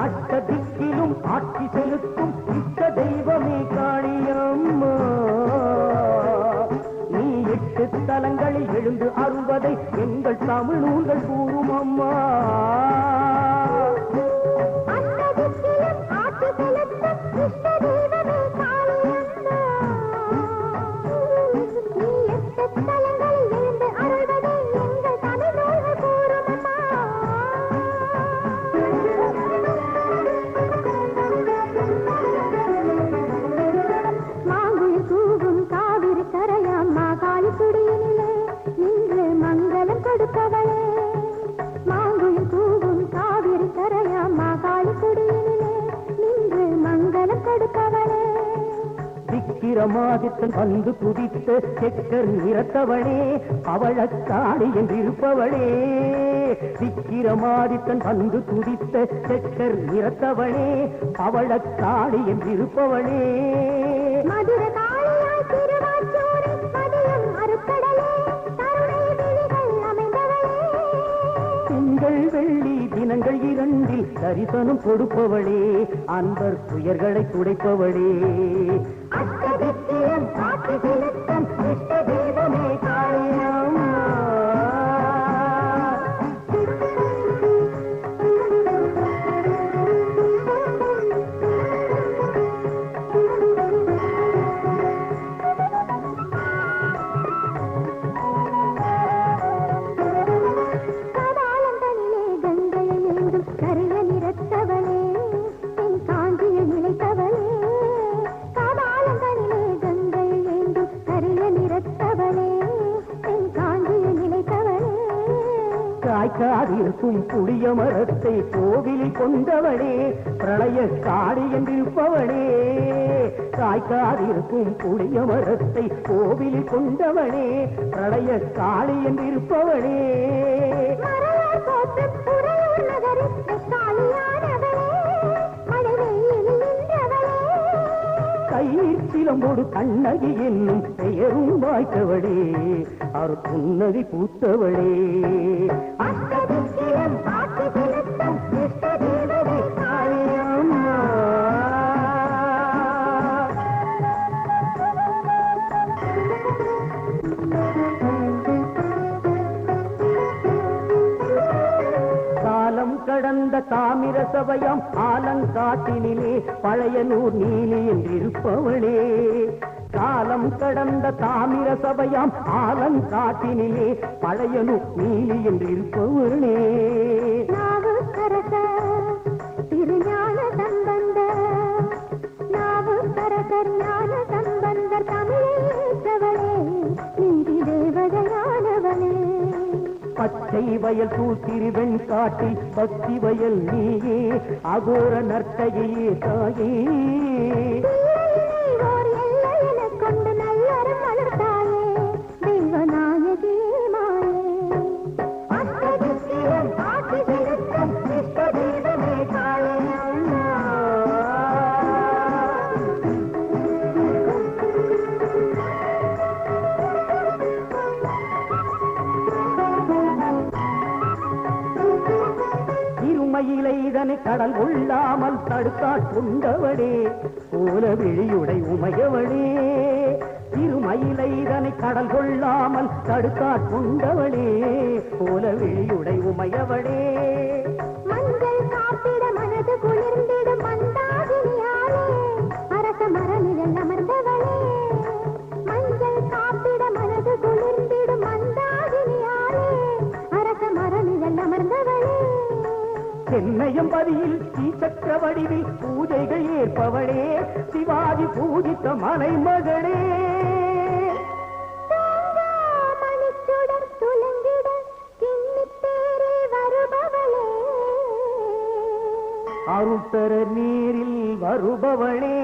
அஷ்டதிக்கிலும் ஆட்சி செலுத்தும் இஷ்ட தெய்வமே காளியம்மா, நீ 8 தலங்களில் எழுந்து அருள்வதை எங்கள் தமிழ் நூல்கள் கூறும் அம்மா. விக்கிரமாதித்தன் வந்து குதித்த செக்கர் நிறத்தவளே பவழக்காளி என்றிருப்பவளே, விக்கிரமாதித்தன் வந்து குதித்த செக்கர் நிறத்தவளே பவழக்காளி என்றிருப்பவளே, திங்கள் வெள்ளி தினங்கள் 2 தரிசனம் கொடுப்பவளே, அன்பர் துயர்களை துடைப்பவளே, அஷ்டதிக்கிலும் ஆட்சி செலுத்தும் இஷ்ட தெய்வமே காளியம்மா. காய்க்காதிருக்கும் புளிய மரத்தை கோவிலில் கொண்டவளே பிரளய காளி என்றிருப்பவளே, காய்க்காதிருக்கும் புளிய மரத்தை கோவிலில் கொண்டவளே பிரளய காளி என்றிருப்பவளே, கையில் சிலம்போடு கண்ணகி என்னும் பெயரும் வாய்த்தவளே, அருப்புன்னதி பூத்தவளே, அஷ்டதிக்கிலும் ஆட்சி செலுத்தும் இஷ்ட தெய்வமே காளியம்மா. காலம் கடந்த தாமிர சபையாம் ஆலங்காட்டினிலே பழையனூர் நீலி என்றிருப்பவளே, காலம் கடந்த தாமிர சபையாம் ஆலங்காட்டினிலே பழையனூர் நீலி என்றிருப்பவளே, திருஞான சம்பந்தர் ஞான சம்பந்தர் தமிழேற்றவளே நீதி தேவதையானவளே, பச்சை வயல் தூத்திருவெண் காட்டி பக்தி வயல் நீயே அகோர நர்த்தகியே தாயே, கொண்டு நல்லறம் வளர்த்தாயே தெய்வநாயகி மாயே, அஷ்டதிக்கிலும் ஆட்சி செலுத்தும் இஷ்ட தெய்வமே காளியம்மா. இருமையிலை இதனை கடல் கொள்ளாமல் தடுத்தாற் கொண்டவளே கோல விழியுடை உமையவளே, இருமயிலை இதனை கடல் கொள்ளாமல் தடுத்தாற் கொண்டவளே கோல விழியுடை உமையவளே, மஞ்சள் காப்பிட மனது குளிர்ந்திடும் மந்தாகினியாலே அரச மரநிழல் அமர்ந்தவளே, மஞ்சள் காப்பிட மனது குளிர்ந்திடும் மந்தாகினியாலே அரச மரநிழல் அமர்ந்தவளே, சென்னையம்பதியில் ஸ்ரீசக்கர வடிவில் பூஜைகள் ஏற்பவளே சிவாஜி பூஜித்த மலைமகளே, மணிச்சுடர் துலங்கிட கிண்ணித்தேரே வருபவளே, அருள்தர நீரில் வருபவளே,